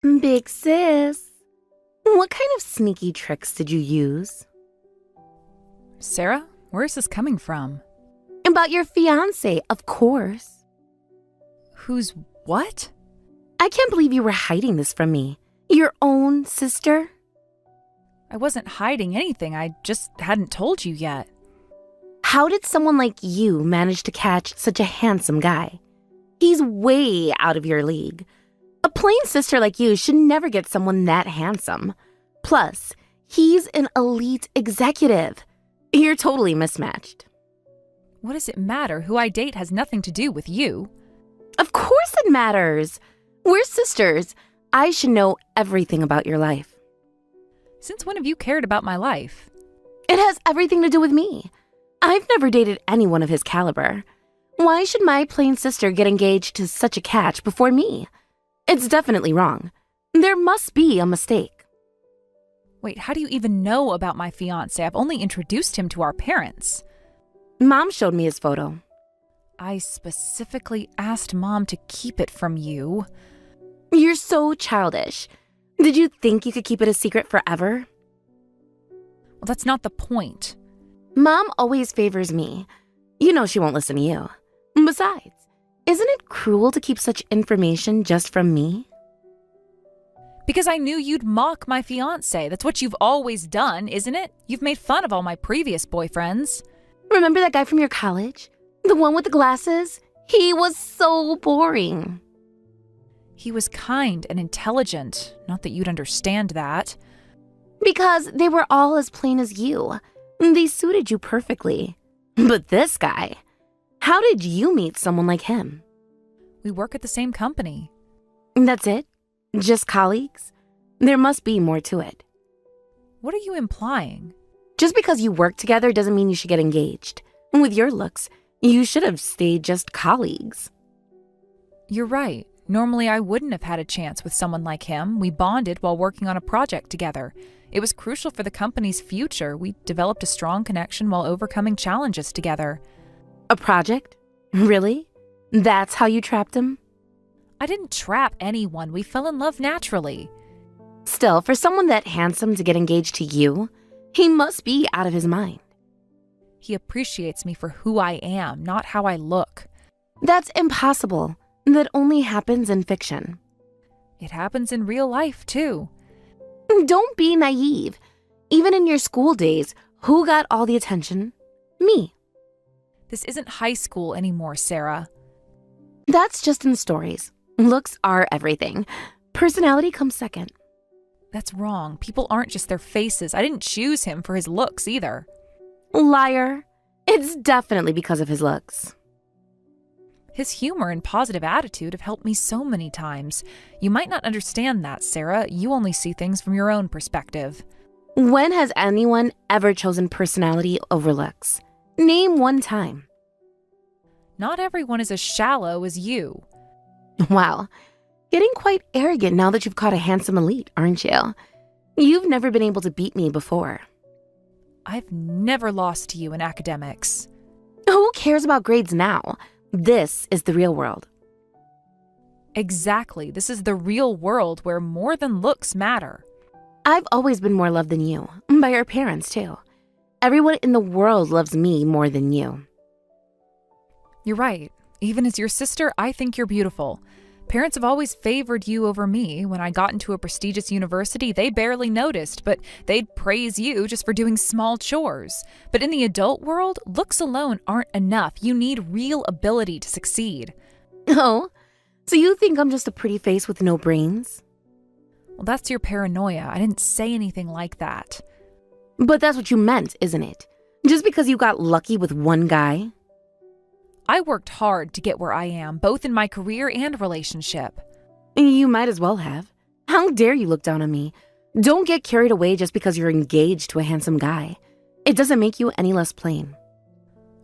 Big sis, what kind of sneaky tricks did you use? Sarah, where is this coming from? About your fiance, of course. Who's what? I can't believe you were hiding this from me. Your own sister? I wasn't hiding anything, I just hadn't told you yet. How did someone like you manage to catch such a handsome guy? He's way out of your league. A plain sister like you should never get someone that handsome. Plus, he's an elite executive. You're totally mismatched. What does it matter? Who I date has nothing to do with you. Of course it matters. We're sisters. I should know everything about your life. Since when have you cared about my life? It has everything to do with me. I've never dated anyone of his caliber. Why should my plain sister get engaged to such a catch before me? It's definitely wrong. There must be a mistake. Wait, how do you even know about my fiance? I've only introduced him to our parents. Mom showed me his photo. I specifically asked Mom to keep it from you. You're so childish. Did you think you could keep it a secret forever? Well, that's not the point. Mom always favors me. You know she won't listen to you. Besides, isn't it cruel to keep such information just from me? Because I knew you'd mock my fiance. That's what you've always done, isn't it? You've made fun of all my previous boyfriends. Remember that guy from your college? The one with the glasses? He was so boring. He was kind and intelligent. Not that you'd understand that. Because they were all as plain as you. They suited you perfectly. But this guy, how did you meet someone like him? We work at the same company. That's it? Just colleagues? There must be more to it. What are you implying? Just because you work together doesn't mean you should get engaged. With your looks, you should have stayed just colleagues. You're right. Normally, I wouldn't have had a chance with someone like him. We bonded while working on a project together. It was crucial for the company's future. We developed a strong connection while overcoming challenges together. A project? Really? That's how you trapped him? I didn't trap anyone. We fell in love naturally. Still, for someone that handsome to get engaged to you, he must be out of his mind. He appreciates me for who I am, not how I look. That's impossible. That only happens in fiction. It happens in real life, too. Don't be naive. Even in your school days, who got all the attention? Me. This isn't high school anymore, Sarah. That's just in stories. Looks are everything. Personality comes second. That's wrong. People aren't just their faces. I didn't choose him for his looks either. Liar. It's definitely because of his looks. His humor and positive attitude have helped me so many times. You might not understand that, Sarah. You only see things from your own perspective. When has anyone ever chosen personality over looks? Name one time. Not everyone is as shallow as you. Wow. Getting quite arrogant now that you've caught a handsome elite, aren't you? You've never been able to beat me before. I've never lost to you in academics. Who cares about grades now? This is the real world. Exactly. This is the real world where more than looks matter. I've always been more loved than you, by your parents too. Everyone in the world loves me more than you. You're right. Even as your sister, I think you're beautiful. Parents have always favored you over me. When I got into a prestigious university, they barely noticed, but they'd praise you just for doing small chores. But in the adult world, looks alone aren't enough. You need real ability to succeed. Oh, so you think I'm just a pretty face with no brains? Well, that's your paranoia. I didn't say anything like that. But that's what you meant, isn't it? Just because you got lucky with one guy? I worked hard to get where I am, both in my career and relationship. You might as well have. How dare you look down on me? Don't get carried away just because you're engaged to a handsome guy. It doesn't make you any less plain.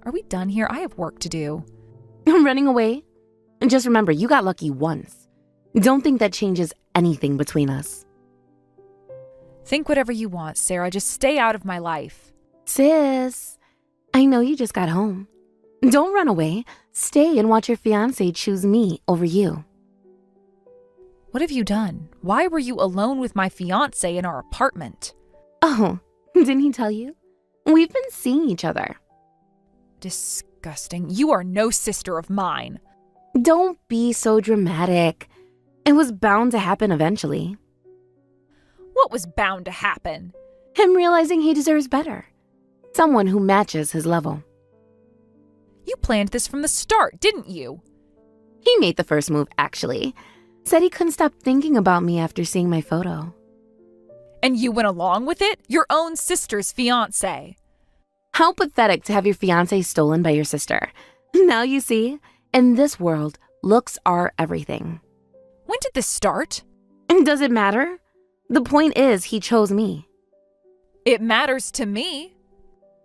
Are we done here? I have work to do. Running away? Just remember, you got lucky once. Don't think that changes anything between us. Think whatever you want, Sarah. Just stay out of my life. Sis, I know you just got home. Don't run away. Stay and watch your fiancé choose me over you. What have you done? Why were you alone with my fiance in our apartment? Oh, didn't he tell you? We've been seeing each other. Disgusting. You are no sister of mine. Don't be so dramatic. It was bound to happen eventually. What was bound to happen? Him realizing he deserves better. Someone who matches his level. You planned this from the start, didn't you? He made the first move, actually. Said he couldn't stop thinking about me after seeing my photo. And you went along with it? Your own sister's fiance. How pathetic to have your fiancé stolen by your sister. Now you see, in this world, looks are everything. When did this start? Does it matter? The point is, he chose me. It matters to me.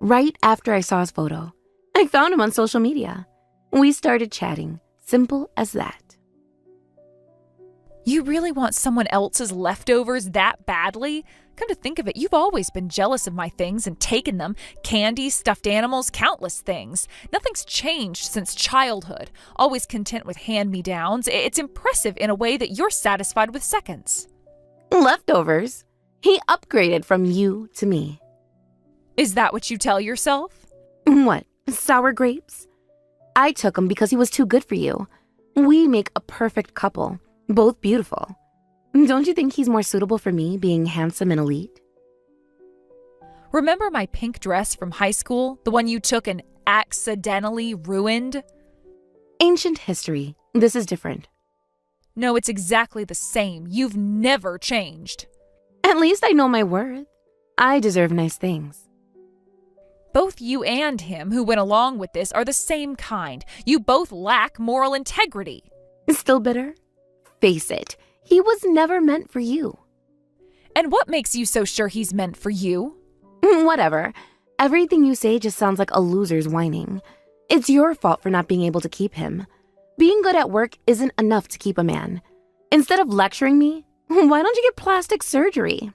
Right after I saw his photo, I found him on social media. We started chatting. Simple as that. You really want someone else's leftovers that badly? Come to think of it, you've always been jealous of my things and taken them. Candy, stuffed animals, countless things. Nothing's changed since childhood. Always content with hand-me-downs. It's impressive in a way that you're satisfied with seconds. Leftovers? He upgraded from you to me. Is that what you tell yourself? What, sour grapes? I took him because he was too good for you. We make a perfect couple, both beautiful. Don't you think he's more suitable for me, being handsome and elite? Remember my pink dress from high school? The one you took and accidentally ruined? Ancient history. This is different. No, it's exactly the same. You've never changed. At least I know my worth. I deserve nice things. Both you and him who went along with this are the same kind. You both lack moral integrity. Still bitter? Face it, he was never meant for you. And what makes you so sure he's meant for you? Whatever. Everything you say just sounds like a loser's whining. It's your fault for not being able to keep him. Being good at work isn't enough to keep a man. Instead of lecturing me, why don't you get plastic surgery?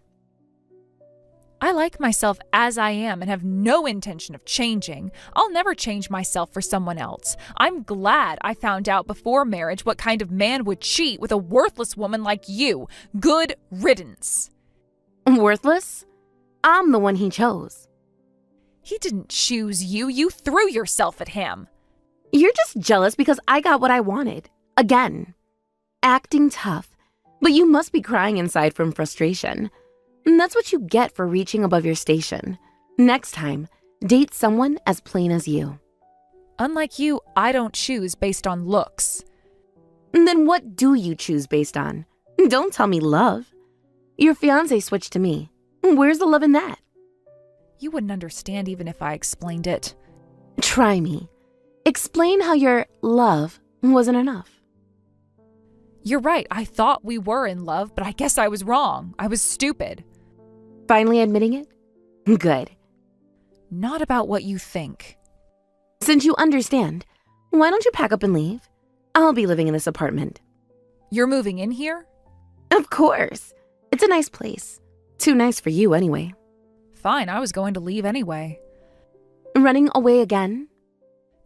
I like myself as I am and have no intention of changing. I'll never change myself for someone else. I'm glad I found out before marriage what kind of man would cheat with a worthless woman like you. Good riddance. Worthless? I'm the one he chose. He didn't choose you. You threw yourself at him. You're just jealous because I got what I wanted. Again. Acting tough. But you must be crying inside from frustration. And that's what you get for reaching above your station. Next time, date someone as plain as you. Unlike you, I don't choose based on looks. And then what do you choose based on? Don't tell me love. Your fiancé switched to me. Where's the love in that? You wouldn't understand even if I explained it. Try me. Explain how your love wasn't enough. You're right. I thought we were in love, but I guess I was wrong. I was stupid. Finally admitting it? Good. Not about what you think. Since you understand, why don't you pack up and leave? I'll be living in this apartment. You're moving in here? Of course. It's a nice place. Too nice for you anyway. Fine, I was going to leave anyway. Running away again?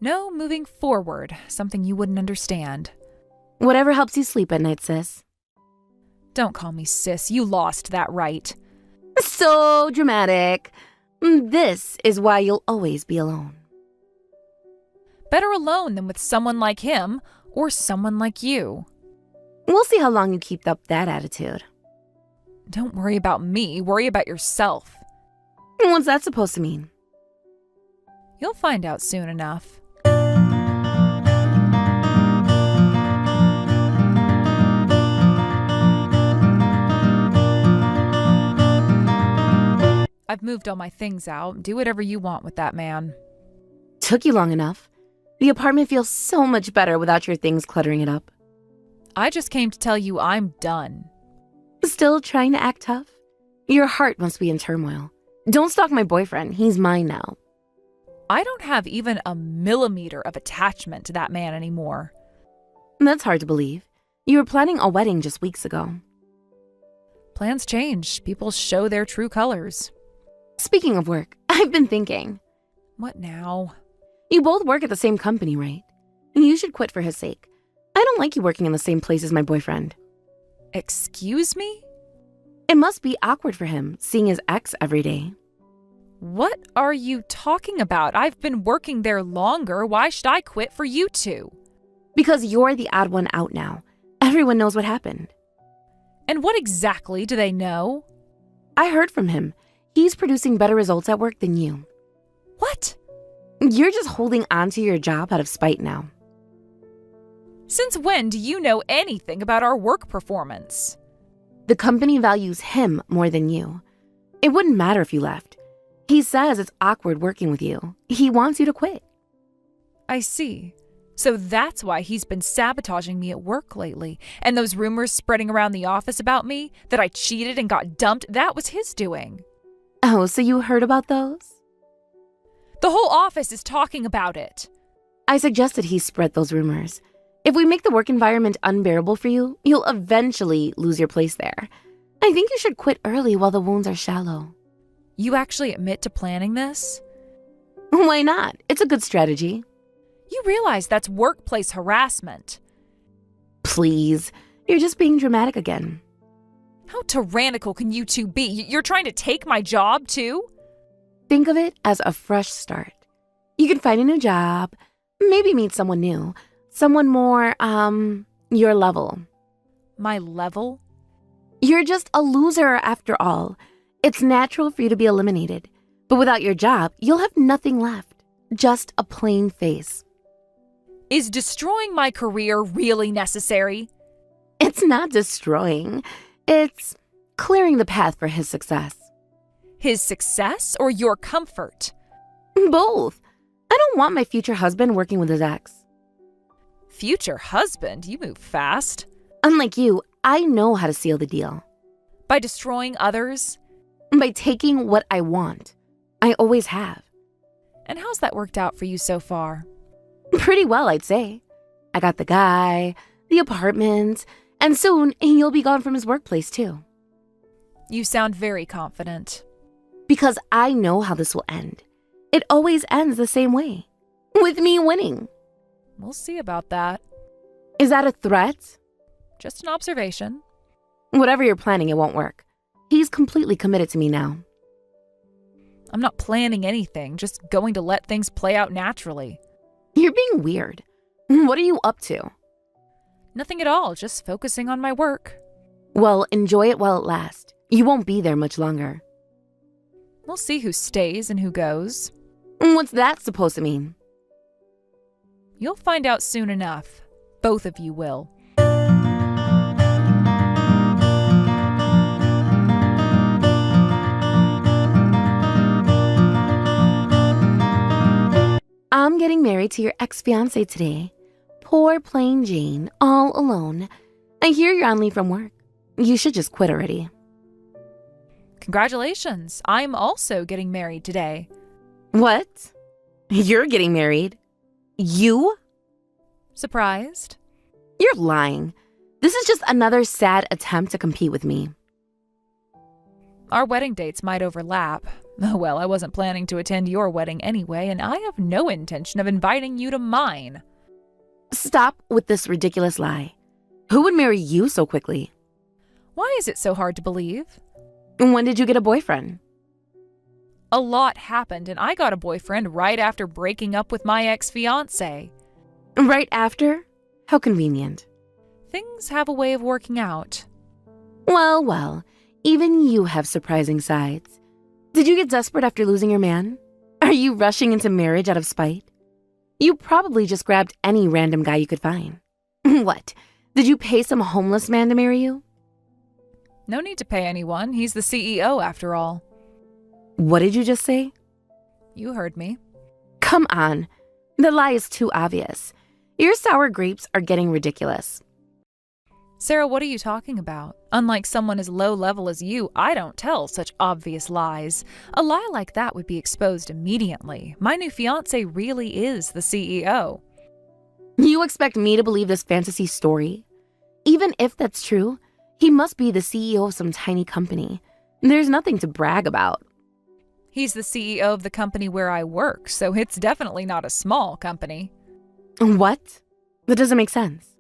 No, moving forward. Something you wouldn't understand. Whatever helps you sleep at night, sis. Don't call me sis. You lost that right. So dramatic. This is why you'll always be alone. Better alone than with someone like him or someone like you. We'll see how long you keep up that attitude. Don't worry about me. Worry about yourself. What's that supposed to mean? You'll find out soon enough. I've moved all my things out. Do whatever you want with that man. Took you long enough. The apartment feels so much better without your things cluttering it up. I just came to tell you I'm done. Still trying to act tough? Your heart must be in turmoil. Don't stalk my boyfriend. He's mine now. I don't have even a millimeter of attachment to that man anymore. That's hard to believe. You were planning a wedding just weeks ago. Plans change. People show their true colors. Speaking of work, I've been thinking. What now? You both work at the same company, right? You should quit for his sake. I don't like you working in the same place as my boyfriend. Excuse me? It must be awkward for him, seeing his ex every day. What are you talking about? I've been working there longer. Why should I quit for you two? Because you're the odd one out now. Everyone knows what happened. And what exactly do they know? I heard from him. He's producing better results at work than you. What? You're just holding on to your job out of spite now. Since when do you know anything about our work performance? The company values him more than you. It wouldn't matter if you left. He says it's awkward working with you. He wants you to quit. I see. So that's why he's been sabotaging me at work lately. And those rumors spreading around the office about me, that I cheated and got dumped, that was his doing. Oh, so you heard about those? The whole office is talking about it. I suggested he spread those rumors. If we make the work environment unbearable for you, you'll eventually lose your place there. I think you should quit early while the wounds are shallow. You actually admit to planning this? Why not? It's a good strategy. You realize that's workplace harassment. Please, you're just being dramatic again. How tyrannical can you two be? You're trying to take my job, too? Think of it as a fresh start. You can find a new job, maybe meet someone new, someone more, your level. My level? You're just a loser after all. It's natural for you to be eliminated. But without your job, you'll have nothing left. Just a plain face. Is destroying my career really necessary? It's not destroying. It's clearing the path for his success. His success or your comfort? Both. I don't want my future husband working with his ex. Future husband? You move fast. Unlike you, I know how to seal the deal. By destroying others? By taking what I want. I always have. And how's that worked out for you so far? Pretty well, I'd say. I got the guy, the apartment, and soon he'll be gone from his workplace too. You sound very confident. Because I know how this will end. It always ends the same way. With me winning. We'll see about that. Is that a threat? Just an observation. Whatever you're planning, it won't work. He's completely committed to me now. I'm not planning anything, just going to let things play out naturally. You're being weird. What are you up to? Nothing at all, just focusing on my work. Well, enjoy it while it lasts. You won't be there much longer. We'll see who stays and who goes. What's that supposed to mean? You'll find out soon enough. Both of you will. I'm getting married to your ex-fiance today. Poor plain Jane, all alone. I hear you're on leave from work. You should just quit already. Congratulations. I'm also getting married today. What? You're getting married? You? Surprised? You're lying. This is just another sad attempt to compete with me. Our wedding dates might overlap. Oh well, I wasn't planning to attend your wedding anyway, and I have no intention of inviting you to mine. Stop with this ridiculous lie. Who would marry you so quickly? Why is it so hard to believe? When did you get a boyfriend? A lot happened, and I got a boyfriend right after breaking up with my ex-fiance. Right after? How convenient. Things have a way of working out. Well, even you have surprising sides. Did you get desperate after losing your man? Are you rushing into marriage out of spite? You probably just grabbed any random guy you could find. What? Did you pay some homeless man to marry you? No need to pay anyone. He's the CEO after all. What did you just say? You heard me. Come on. The lie is too obvious. Your sour grapes are getting ridiculous. Sarah, what are you talking about? Unlike someone as low level as you, I don't tell such obvious lies. A lie like that would be exposed immediately. My new fiance really is the CEO. You expect me to believe this fantasy story? Even if that's true, he must be the CEO of some tiny company. There's nothing to brag about. He's the CEO of the company where I work, so it's definitely not a small company. What? That doesn't make sense.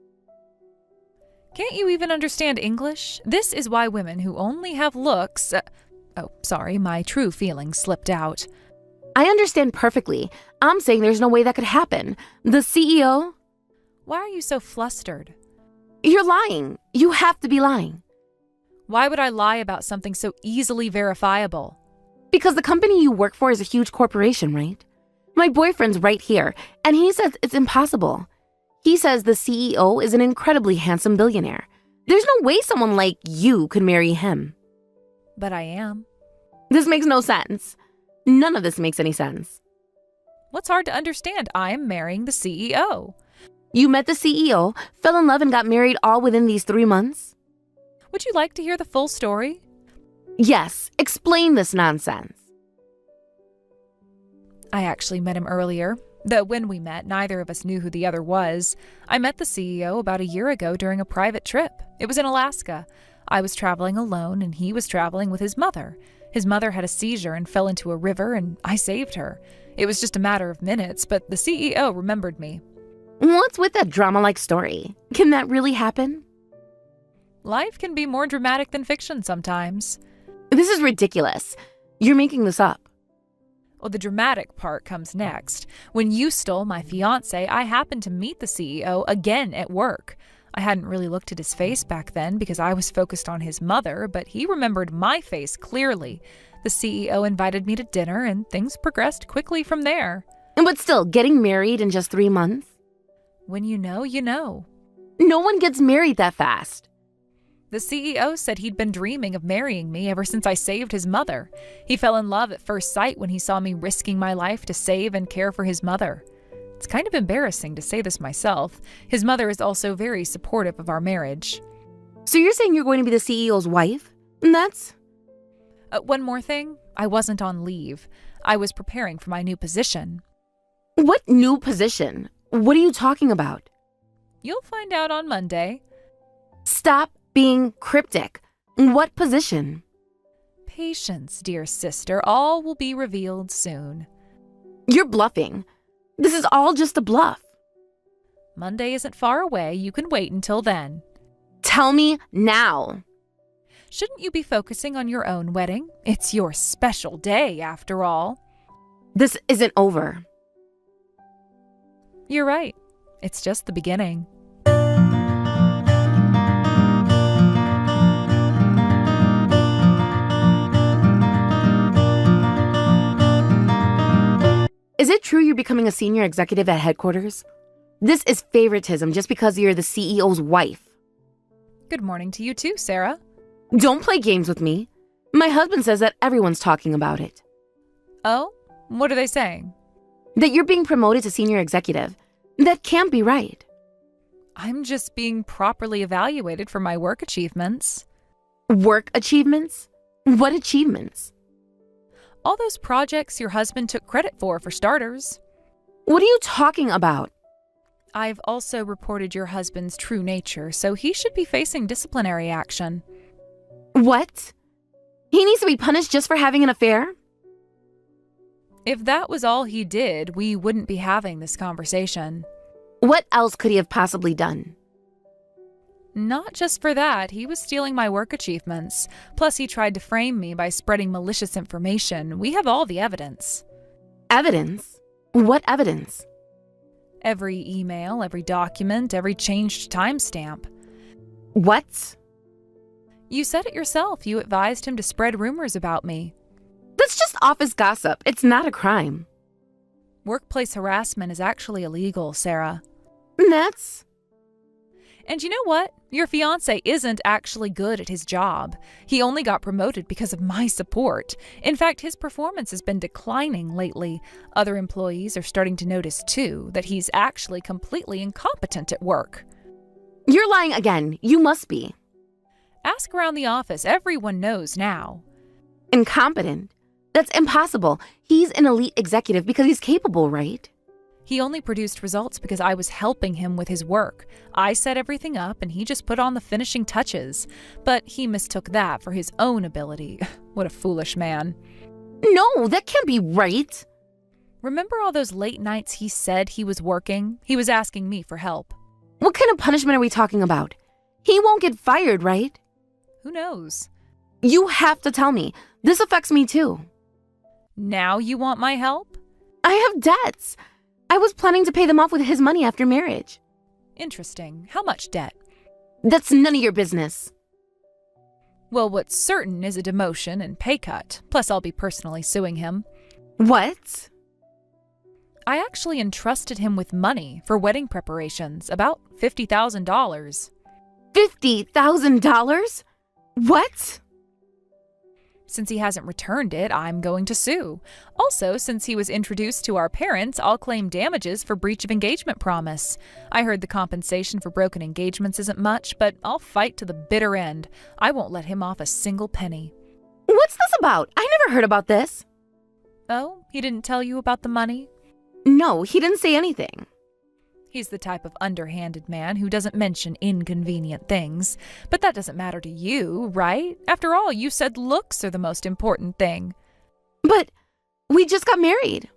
Can't you even understand English? This is why women who only have looks... my true feelings slipped out. I understand perfectly. I'm saying there's no way that could happen. The CEO? Why are you so flustered? You're lying. You have to be lying. Why would I lie about something so easily verifiable? Because the company you work for is a huge corporation, right? My boyfriend's right here, and he says it's impossible. He says the CEO is an incredibly handsome billionaire. There's no way someone like you could marry him. But I am. This makes no sense. None of this makes any sense. What's hard to understand? I'm marrying the CEO. You met the CEO, fell in love, and got married all within these 3 months? Would you like to hear the full story? Yes, explain this nonsense. I actually met him earlier, though when we met, neither of us knew who the other was. I met the CEO about a year ago during a private trip. It was in Alaska. I was traveling alone, and he was traveling with his mother. His mother had a seizure and fell into a river, and I saved her. It was just a matter of minutes, but the CEO remembered me. What's with that drama-like story? Can that really happen? Life can be more dramatic than fiction sometimes. This is ridiculous. You're making this up. Well, the dramatic part comes next. When you stole my fiance, I happened to meet the CEO again at work. I hadn't really looked at his face back then because I was focused on his mother, but he remembered my face clearly. The CEO invited me to dinner, and things progressed quickly from there. But still, getting married in just 3 months? When you know, you know. No one gets married that fast. The CEO said he'd been dreaming of marrying me ever since I saved his mother. He fell in love at first sight when he saw me risking my life to save and care for his mother. It's kind of embarrassing to say this myself. His mother is also very supportive of our marriage. So you're saying you're going to be the CEO's wife? That's... One more thing. I wasn't on leave. I was preparing for my new position. What new position? What are you talking about? You'll find out on Monday. Stop being cryptic. What position? Patience, dear sister. All will be revealed soon. You're bluffing. This is all just a bluff. Monday isn't far away. You can wait until then. Tell me now. Shouldn't you be focusing on your own wedding? It's your special day, after all. This isn't over. You're right. It's just the beginning. Is it true you're becoming a senior executive at headquarters? This is favoritism just because you're the CEO's wife. Good morning to you too, Sarah. Don't play games with me. My husband says that everyone's talking about it. Oh? What are they saying? That you're being promoted to senior executive. That can't be right. I'm just being properly evaluated for my work achievements. Work achievements? What achievements? All those projects your husband took credit for starters. What are you talking about? I've also reported your husband's true nature, so he should be facing disciplinary action. What? He needs to be punished just for having an affair? If that was all he did, we wouldn't be having this conversation. What else could he have possibly done? Not just for that, he was stealing my work achievements. Plus, he tried to frame me by spreading malicious information. We have all the evidence. Evidence? What evidence? Every email, every document, every changed timestamp. What? You said it yourself. You advised him to spread rumors about me. That's just office gossip. It's not a crime. Workplace harassment is actually illegal, Sarah. That's... And you know what? Your fiance isn't actually good at his job. He only got promoted because of my support. In fact, his performance has been declining lately. Other employees are starting to notice, too, that he's actually completely incompetent at work. You're lying again. You must be. Ask around the office. Everyone knows now. Incompetent? That's impossible. He's an elite executive because he's capable, right? He only produced results because I was helping him with his work. I set everything up and he just put on the finishing touches. But he mistook that for his own ability. What a foolish man. No, that can't be right. Remember all those late nights he said he was working? He was asking me for help. What kind of punishment are we talking about? He won't get fired, right? Who knows? You have to tell me. This affects me too. Now you want my help? I have debts. I was planning to pay them off with his money after marriage. Interesting. How much debt? That's none of your business. Well, what's certain is a demotion and pay cut. Plus, I'll be personally suing him. What? I actually entrusted him with money for wedding preparations, about $50,000. $50,000? What? Since he hasn't returned it, I'm going to sue. Also, since he was introduced to our parents, I'll claim damages for breach of engagement promise. I heard the compensation for broken engagements isn't much, but I'll fight to the bitter end. I won't let him off a single penny. What's this about? I never heard about this. Oh, he didn't tell you about the money? No, he didn't say anything. He's the type of underhanded man who doesn't mention inconvenient things. But that doesn't matter to you, right? After all, you said looks are the most important thing. But we just got married.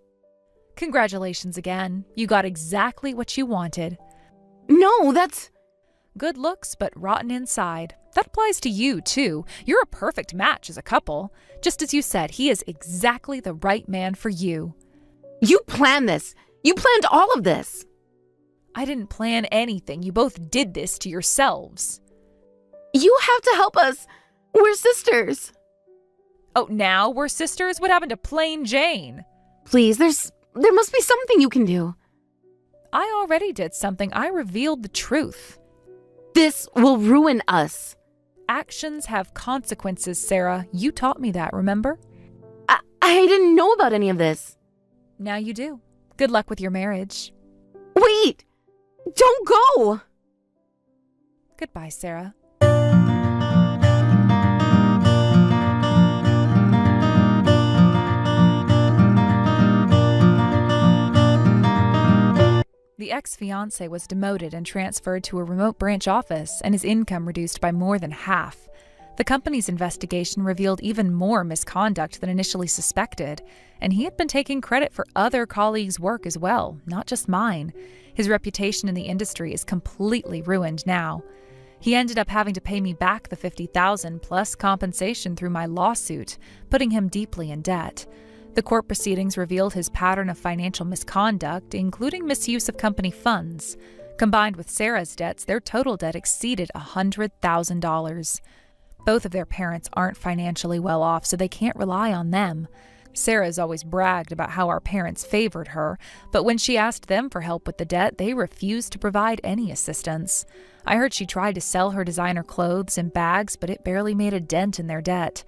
Congratulations again. You got exactly what you wanted. No, that's... Good looks, but rotten inside. That applies to you, too. You're a perfect match as a couple. Just as you said, he is exactly the right man for you. You planned this. You planned all of this. I didn't plan anything. You both did this to yourselves. You have to help us. We're sisters. Oh, now we're sisters? What happened to plain Jane? Please, there must be something you can do. I already did something. I revealed the truth. This will ruin us. Actions have consequences, Sarah. You taught me that, remember? I didn't know about any of this. Now you do. Good luck with your marriage. Wait! Don't go! Goodbye, Sarah. The ex-fiance was demoted and transferred to a remote branch office, and his income reduced by more than half. The company's investigation revealed even more misconduct than initially suspected, and he had been taking credit for other colleagues' work as well, not just mine. His reputation in the industry is completely ruined now. He ended up having to pay me back the $50,000 plus compensation through my lawsuit, putting him deeply in debt. The court proceedings revealed his pattern of financial misconduct, including misuse of company funds. Combined with Sarah's debts, their total debt exceeded $100,000. Both of their parents aren't financially well off, so they can't rely on them. Sarah's always bragged about how our parents favored her, but when she asked them for help with the debt, they refused to provide any assistance. I heard she tried to sell her designer clothes and bags, but it barely made a dent in their debt.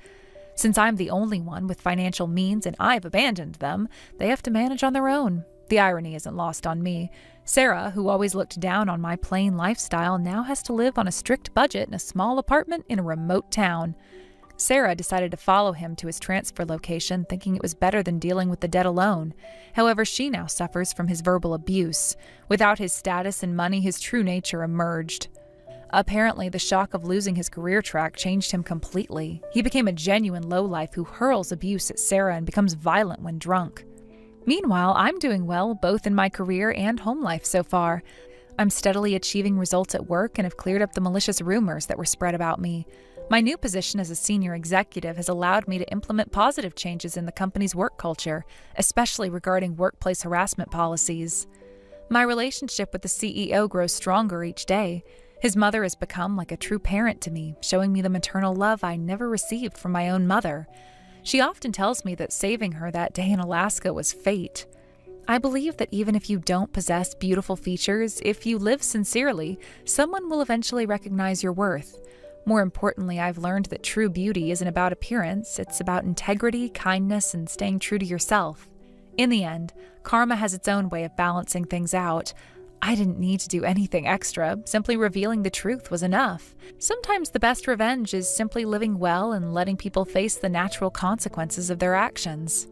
Since I'm the only one with financial means and I've abandoned them, they have to manage on their own. The irony isn't lost on me. Sarah, who always looked down on my plain lifestyle, now has to live on a strict budget in a small apartment in a remote town. Sarah decided to follow him to his transfer location, thinking it was better than dealing with the debt alone. However, she now suffers from his verbal abuse. Without his status and money, his true nature emerged. Apparently, the shock of losing his career track changed him completely. He became a genuine lowlife who hurls abuse at Sarah and becomes violent when drunk. Meanwhile, I'm doing well both in my career and home life so far. I'm steadily achieving results at work and have cleared up the malicious rumors that were spread about me. My new position as a senior executive has allowed me to implement positive changes in the company's work culture, especially regarding workplace harassment policies. My relationship with the CEO grows stronger each day. His mother has become like a true parent to me, showing me the maternal love I never received from my own mother. She often tells me that saving her that day in Alaska was fate. I believe that even if you don't possess beautiful features, if you live sincerely, someone will eventually recognize your worth. More importantly, I've learned that true beauty isn't about appearance, it's about integrity, kindness, and staying true to yourself. In the end, karma has its own way of balancing things out. I didn't need to do anything extra, simply revealing the truth was enough. Sometimes the best revenge is simply living well and letting people face the natural consequences of their actions.